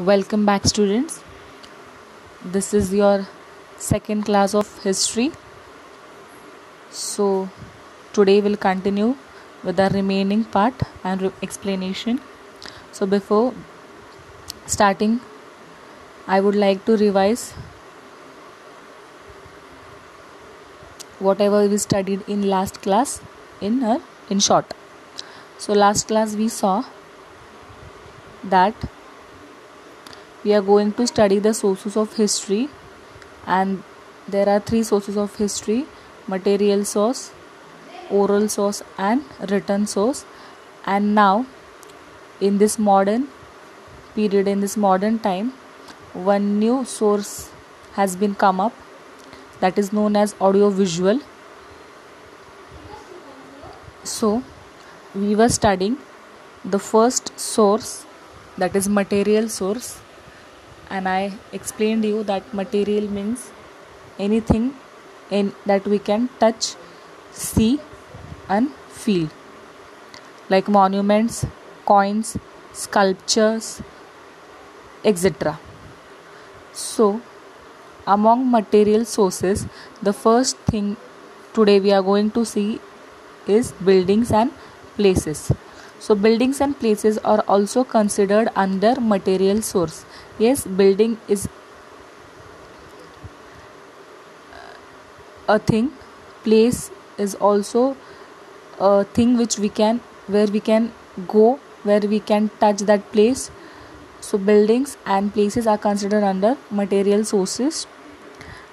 Welcome back, students. This is your second class of history. So, today we'll continue with the remaining part and explanation. So, before starting, I would like to revise whatever we studied in last class in short. So, last class we saw that we are going to study the sources of history, and there are three sources of history: material source, oral source, and written source. And now in this modern period, in this modern time, one new source has been come up, that is known as audio visual. So we were studying the first source, that is material source, and I explained you that material means anything that we can touch, see and feel, like monuments, coins, sculptures, etc. So among material sources, the first thing today we are going to see is buildings and places. So buildings and places are also considered under material source. Yes, building is a thing, place is also a thing where we can go, where we can touch that place. So buildings and places are considered under material sources.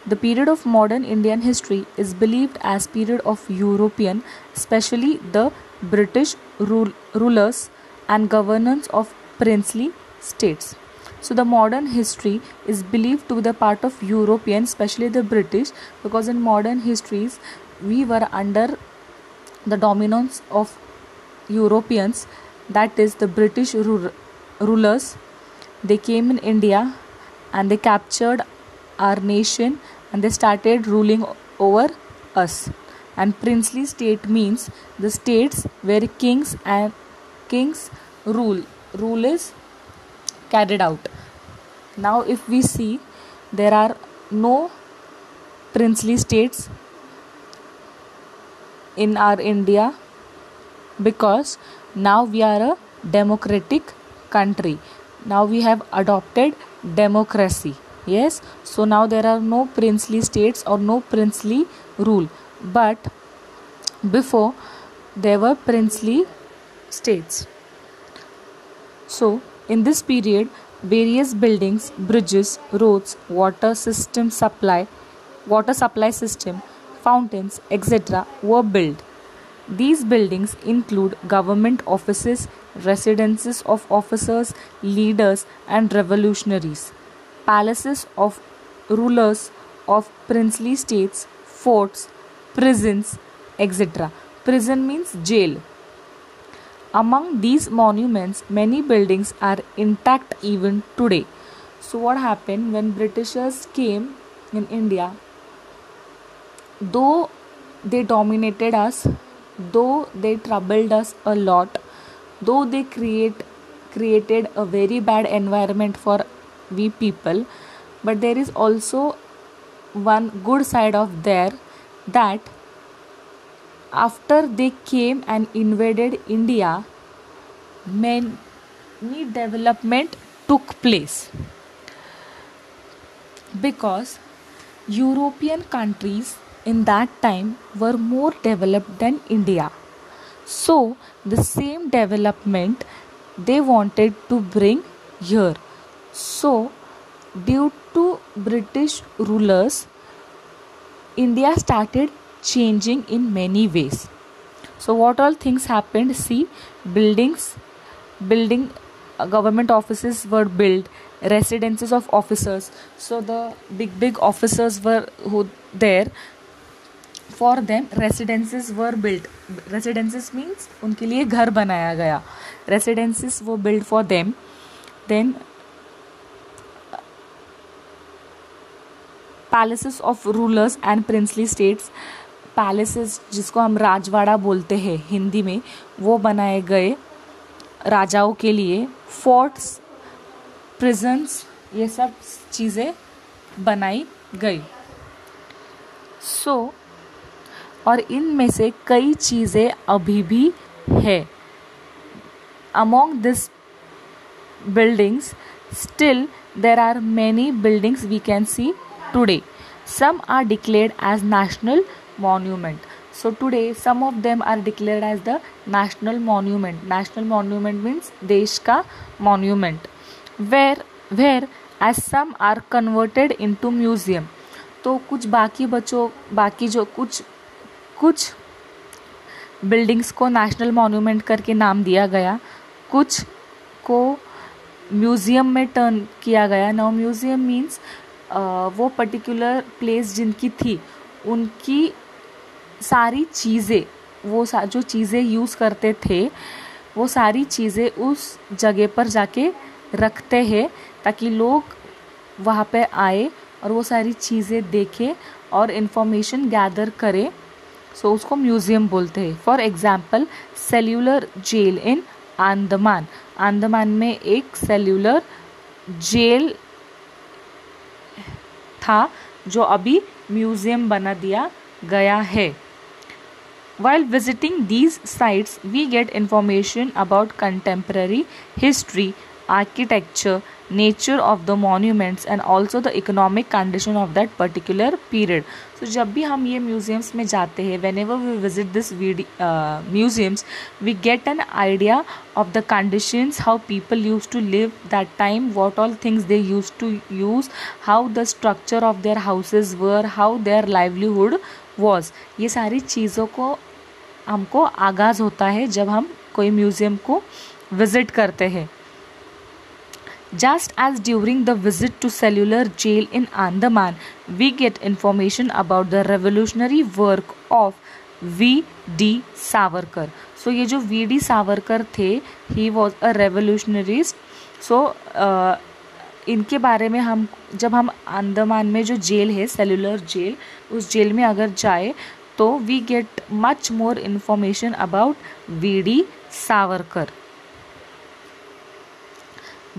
The period of modern Indian history is believed as period of European, especially the British rulers and governance of princely states. So the modern history is believed to be the part of European, especially the British, because in modern histories we were under the dominance of Europeans, that is the British rulers. They came in India and they captured our nation and they started ruling over us. And princely state means the states where kings rule is carried out. Now if we see, there are no princely states in our India, because now we are a democratic country. Now we have adopted democracy. Yes, so now there are no princely states or no princely rule, but before there were princely states. So in this period, various buildings, bridges, roads, water supply system, fountains, etc. were built. These buildings include government offices, residences of officers, leaders and revolutionaries, palaces of rulers of princely states, forts, prisons, etc. Prison means jail. Among these monuments, many buildings are intact even today. So what happened when Britishers came in India? Though they dominated us, though they troubled us a lot, though they created a very bad environment for we people, but there is also one good side of there, that after they came and invaded India, many development took place, because European countries in that time were more developed than India. So the same development they wanted to bring here. So due to British rulers, India started changing in many ways. So what all things happened? See, building government offices were built, residences of officers. So the big officers were who there, for them residences were built. Residences means उनके लिए घर बनाया गया. Residences were built for them. Then palaces of rulers and princely states, palaces जिसको हम राजवाड़ा बोलते हैं हिंदी में, वो बनाए गए राजाओं के लिए. फोर्ट्स प्रिजन्स, ये सब चीज़ें बनाई गई। और इनमें से कई चीज़ें अभी भी है। Among these buildings, still there are many buildings we can see today. Some are declared as national monument. So today some of them are declared as the national monument. National monument means देश का monument. Where as some are converted into museum. तो कुछ बाकी जो कुछ buildings को national monument करके नाम दिया गया, कुछ को म्यूज़ियम में टर्न किया गया। नाउ म्यूज़ियम मीन्स वो पर्टिकुलर प्लेस जिनकी थी उनकी सारी चीज़ें, जो चीज़ें यूज़ करते थे वो सारी चीज़ें उस जगह पर जाके रखते हैं ताकि लोग वहाँ पे आए और वो सारी चीज़ें देखें और इन्फॉर्मेशन गैदर करें। सो उसको म्यूज़ियम बोलते हैं। फॉर एग्ज़ाम्पल सेल्यूलर जेल इन अंडमान में एक सेल्यूलर जेल था जो अभी म्यूज़ियम बना दिया गया है। While visiting these sites, we get information about contemporary history, architecture, nature of the monuments and also the economic condition of that particular period. So जब भी हम ये museums में जाते हैं, whenever we visit this museums, we get an idea of the conditions, how people used to live that time, what all things they used to use, how the structure of their houses were, how their livelihood was. ये सारी चीज़ों को हमको आगाज़ होता है जब हम कोई म्यूज़ियम को विज़िट करते हैं। Just as during the visit to cellular jail in Andaman, we get information about the revolutionary work of V.D. Savarkar. So ये जो V.D. Savarkar थे, he was a revolutionarist. So इनके बारे में जब हम अंडमान में जो जेल है, सेलुलर जेल, उस जेल में अगर जाए तो we get much more information about V.D. Savarkar.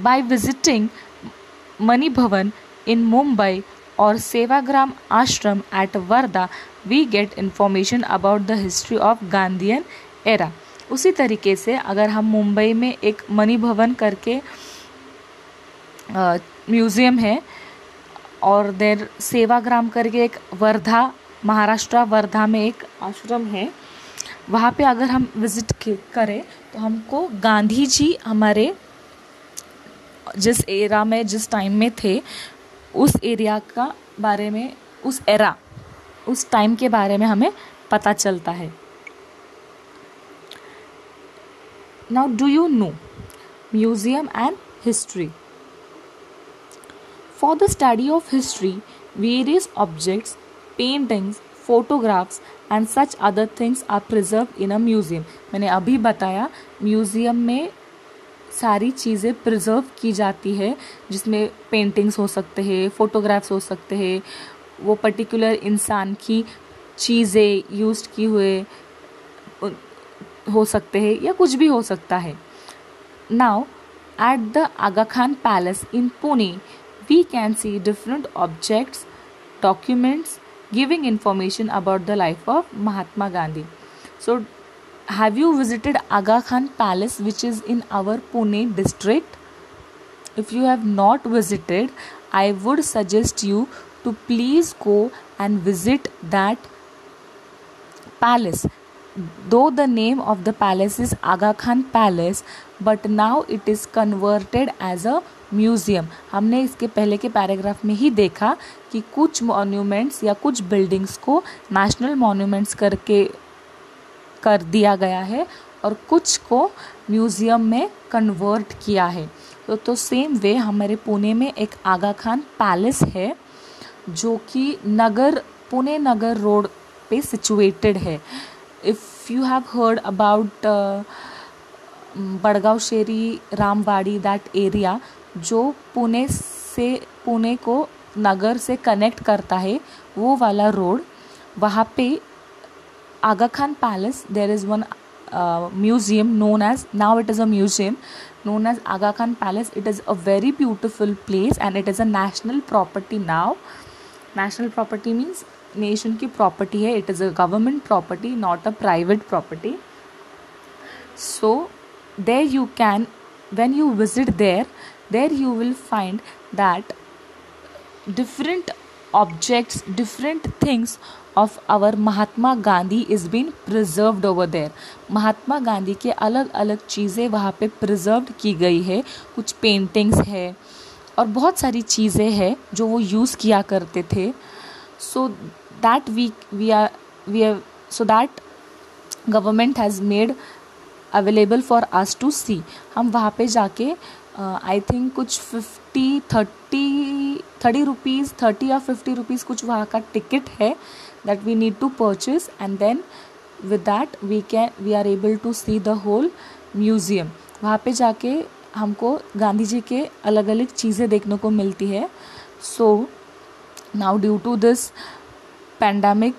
By visiting Mani Bhavan in Mumbai or Sevagram Ashram at Varda, we get information about the history of Gandhian era. उसी तरीके से अगर हम मुंबई में एक मणि भवन करके म्यूज़ियम है और देर सेवाग्राम करके एक वर्धा, महाराष्ट्र वर्धा में एक आश्रम है, वहाँ पे अगर हम विज़िट करें तो हमको गांधी जी हमारे जिस एरा में, जिस टाइम में थे, उस एरिया का बारे में, उस टाइम के बारे में हमें पता चलता है। Now do you know museum and history? For the study of history, various objects, paintings, photographs and such other things are preserved in a museum. मैंने अभी बताया म्यूज़ियम में सारी चीज़ें प्रिजर्व की जाती है, जिसमें पेंटिंग्स हो सकते हैं, फ़ोटोग्राफ्स हो सकते हैं, वो पर्टिकुलर इंसान की चीज़ें यूज़ की हुए हो सकते हैं या कुछ भी हो सकता है। Now at the Aga Khan palace in Pune we can see different objects, documents giving information about the life of Mahatma Gandhi. So have you visited Aga Khan Palace, which is in our Pune district? If you have not visited, I would suggest you to please go and visit that palace. Though the name of the palace is Aga Khan Palace, but now it is converted as a museum. हमने इसके पहले के paragraph में ही देखा कि कुछ monuments या कुछ बिल्डिंग्स को नेशनल मॉन्यूमेंट्स करके कर दिया गया है और कुछ को म्यूज़ियम में कन्वर्ट किया है। तो सेम वे हमारे पुणे में एक आगा खान पैलेस है जो कि पुणे नगर रोड पे सिचुएटेड है। If you have heard about Vadgaon Sheri, Ramwadi, that area जो पुणे को नगर से कनेक्ट करता है, वो वाला रोड, वहाँ पे Aga Khan Palace, there is one museum known as, now it is a museum known as Aga Khan Palace. It is a very beautiful place and it is a national property now. National property means nation की property है. It is a government property, not a private property. So there you can, when you visit there you will find that different objects, different things of our Mahatma Gandhi is been preserved over there. Mahatma Gandhi के अलग अलग चीज़ें वहाँ पे preserved की गई है. कुछ पेंटिंग्स है और बहुत सारी चीज़ें हैं जो वो यूज़ किया करते थे. So that so that government has made available for us to see. हम वहाँ पे जाके आई थिंक कुछ 30 रुपीज़ 30 या 50 रुपीज़ कुछ वहाँ का टिकट है that we need to purchase, and then with that we are able to see the whole museum. वहाँ पे जाके हमको गांधी जी के अलग अलग चीज़ें देखने को मिलती है. So now due to this pandemic,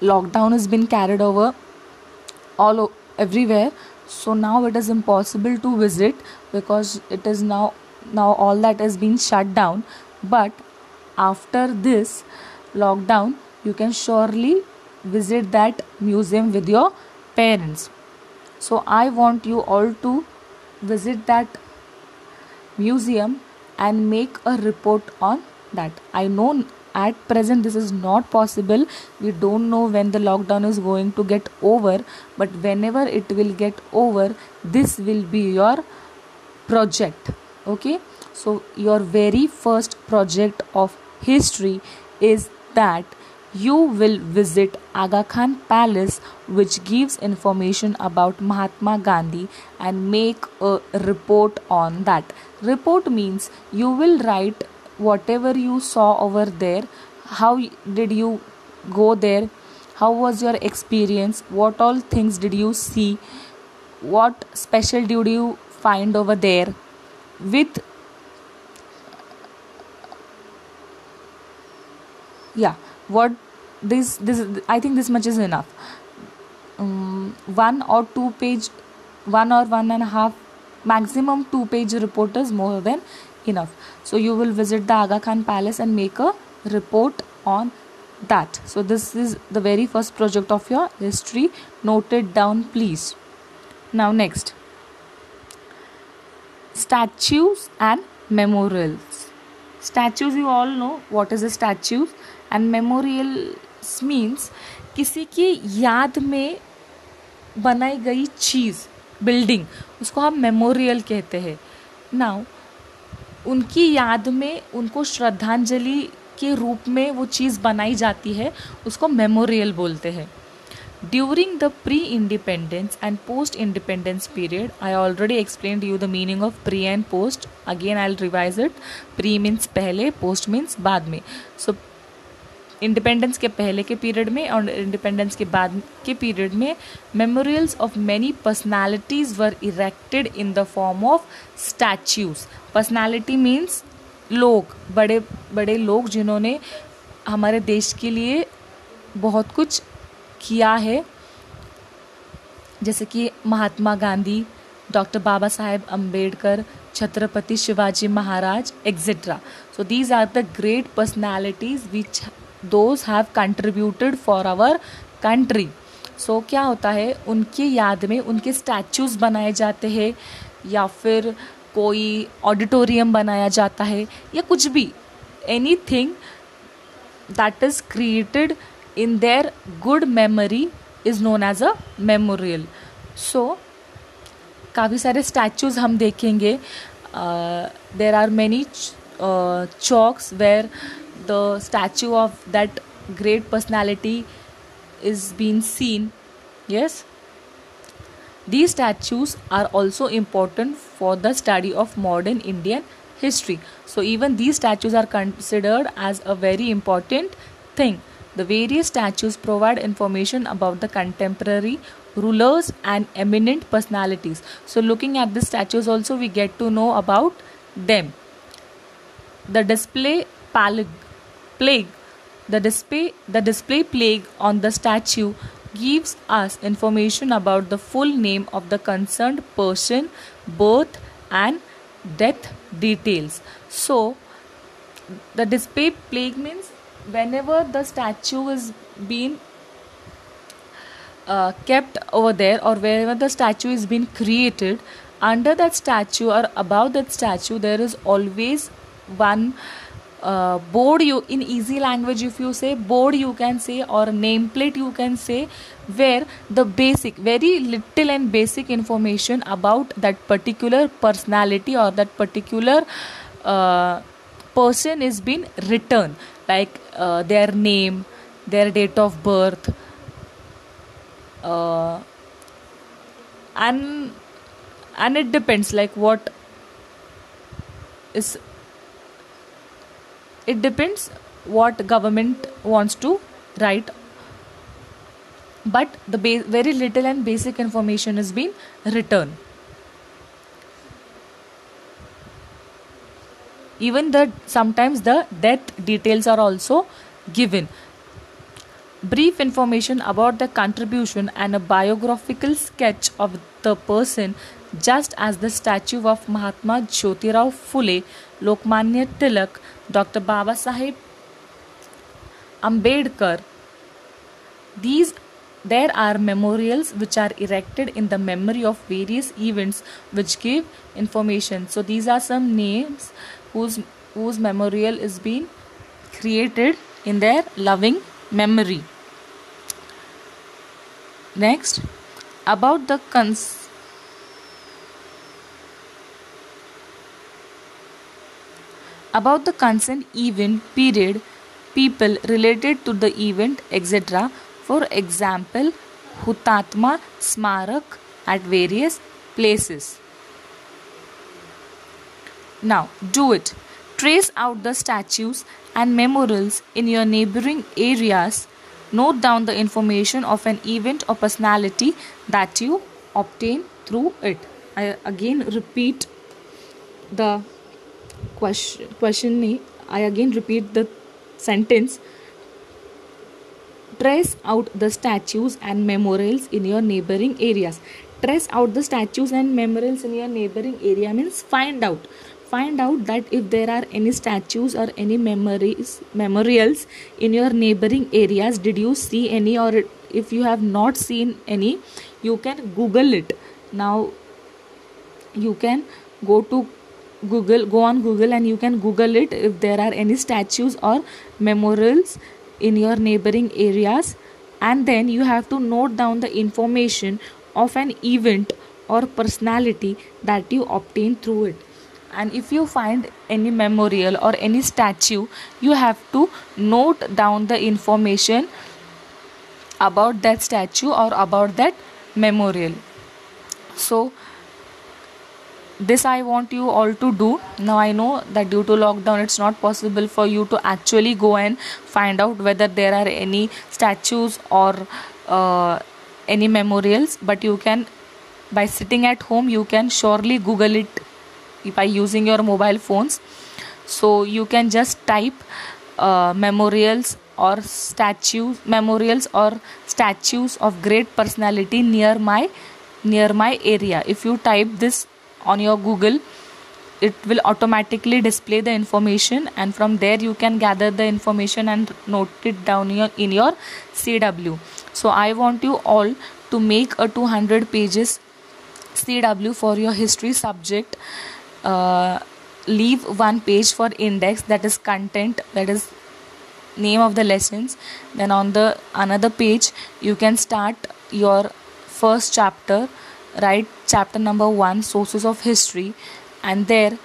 lockdown has been carried over everywhere, so now it is impossible to visit because it is now all that has been shut down. But after this lockdown you can surely visit that museum with your parents. So I want you all to visit that museum and make a report on that. I know at present this is not possible. We don't know when the lockdown is going to get over, but whenever it will get over, this will be your project. Okay, so your very first project of history is that you will visit Aga Khan Palace, which gives information about Mahatma Gandhi, and make a report on that. Report means you will write whatever you saw over there. How did you go there? How was your experience? What all things did you see? What special did you find over there? With what this I think this much is enough. 1 or 2 page, 1 or 1.5, maximum 2 page report is more than enough. So you will visit the Aga Khan Palace and make a report on that. So this is the very first project of your history. Note it down, please. Now next, statues and memorials. Statues, you all know what is a statue, and memorials means किसी की याद में बनाई गई चीज़, building, उसको हम memorial कहते हैं. नाउ उनकी याद में उनको श्रद्धांजलि के रूप में वो चीज़ बनाई जाती है, उसको मेमोरियल बोलते हैं. During the pre-independence and post-independence period, I already explained you the meaning of pre and post. Again, I'll revise it. Pre means पहले, post means बाद में. So, इंडिपेंडेंस के पहले के पीरियड में और इंडिपेंडेंस के बाद के पीरियड में memorials of many personalities were erected in the form of statues. Personality means लोग, बड़े बड़े लोग जिन्होंने हमारे देश के लिए बहुत कुछ किया है, जैसे कि Mahatma Gandhi, doctor Baba Saheb Ambedkar, Chhatrapati Shivaji Maharaj, etcetera. So these are the great personalities which those have contributed for our country. So क्या होता है, उनकी याद में उनके स्टैचूज़ बनाए जाते हैं या फिर कोई ऑडिटोरियम बनाया जाता है या कुछ भी, anything that is created in their good memory is known as a memorial. So काफ़ी सारे स्टैचूज़ हम देखेंगे. There are many chalks where the statue of that great personality is being seen. Yes, these statues are also important for the study of modern Indian history. So even these statues are considered as a very important thing. The various statues provide information about the contemporary rulers and eminent personalities. So looking at the statues also we get to know about them. The display plague on the statue gives us information about the full name of the concerned person, birth and death details. So the display plaque means whenever the statue is being kept over there, or wherever the statue is being created, under that statue or above that statue there is always one board. You, in easy language, if you say board you can say, or nameplate you can say, where the basic, very little and basic information about that particular personality or that particular person is being written, like their name, their date of birth, and it depends like what is, it depends what government wants to write, but the very little and basic information is being written. Even the sometimes the death details are also given. Brief information about the contribution and a biographical sketch of the person, just as the statue of Mahatma Jyotirao Phule, Lokmanya Tilak, Dr. Baba Saheb Ambedkar. There are memorials which are erected in the memory of various events which give information. So these are some names whose memorial is being created in their loving memory. Next, about the concerned event, period, people related to the event, etc. For example, Hutatma Smarak at various places. Now, do it. Trace out the statues and memorials in your neighboring areas. Note down the information of an event or personality that you obtain through it. I again repeat the question. I again repeat the sentence. Trace out the statues and memorials in your neighboring areas. Trace out the statues and memorials in your neighboring area means find out that if there are any statues or any memorials in your neighboring areas. Did you see any, or if you have not seen any, you can Google it. Now you can go on Google and you can Google it if there are any statues or memorials in your neighboring areas, and then you have to note down the information of an event or personality that you obtain through it. And if you find any memorial or any statue, you have to note down the information about that statue or about that memorial. So this I want you all to do. Now I know that due to lockdown it's not possible for you to actually go and find out whether there are any statues or any memorials, but you can, by sitting at home, you can surely Google it by using your mobile phones. So you can just type memorials or statues of great personality near my area. If you type this on your Google, it will automatically display the information, and from there you can gather the information and note it down in your CW. So I want you all to make a 200 pages CW for your history subject. Leave one page for index, that is content, that is name of the lessons. Then on the another page you can start your first chapter, write chapter number 1, sources of history, and there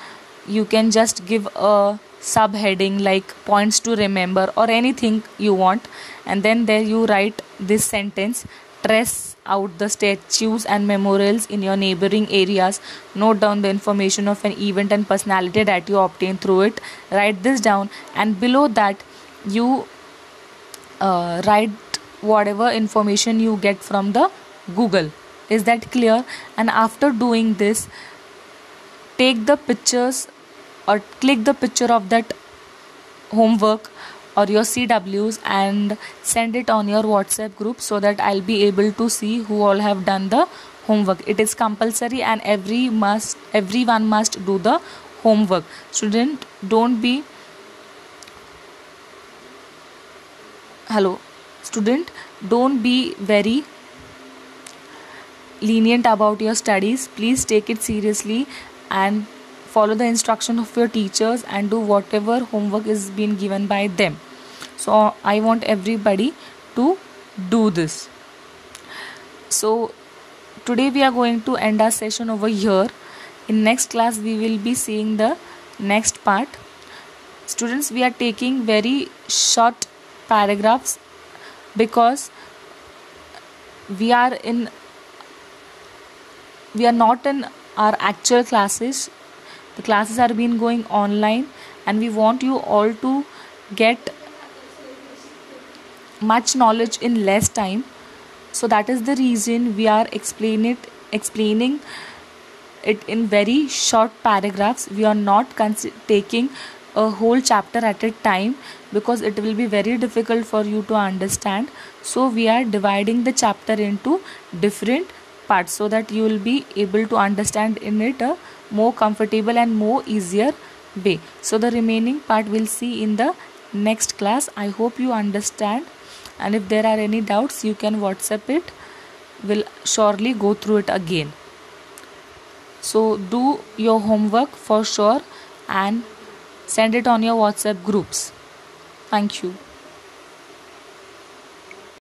you can just give a subheading like points to remember or anything you want, and then there you write this sentence: trace out the statues and memorials in your neighboring areas. Note down the information of an event and personality that you obtain through it. Write this down, and below that you write whatever information you get from the Google. Is that clear? And after doing this, take the pictures or click the picture of that homework or your CWs and send it on your WhatsApp group so that I'll be able to see who all have done the homework. It is compulsory and everyone must do the homework. Student, don't be student, don't be very lenient about your studies. Please take it seriously and follow the instruction of your teachers and do whatever homework is being given by them. So I want everybody to do this. So today we are going to end our session over here. In next class we will be seeing the next part. Students, we are taking very short paragraphs because we are not in our actual classes. The classes are being going online and we want you all to get much knowledge in less time. So that is the reason we are explaining it in very short paragraphs. We are not taking a whole chapter at a time because it will be very difficult for you to understand. So we are dividing the chapter into different parts so that you will be able to understand in it a more comfortable and more easier way. So the remaining part we'll see in the next class. I hope you understand, and if there are any doubts you can WhatsApp it. We'll surely go through it again. So do your homework for sure and send it on your WhatsApp groups. Thank you.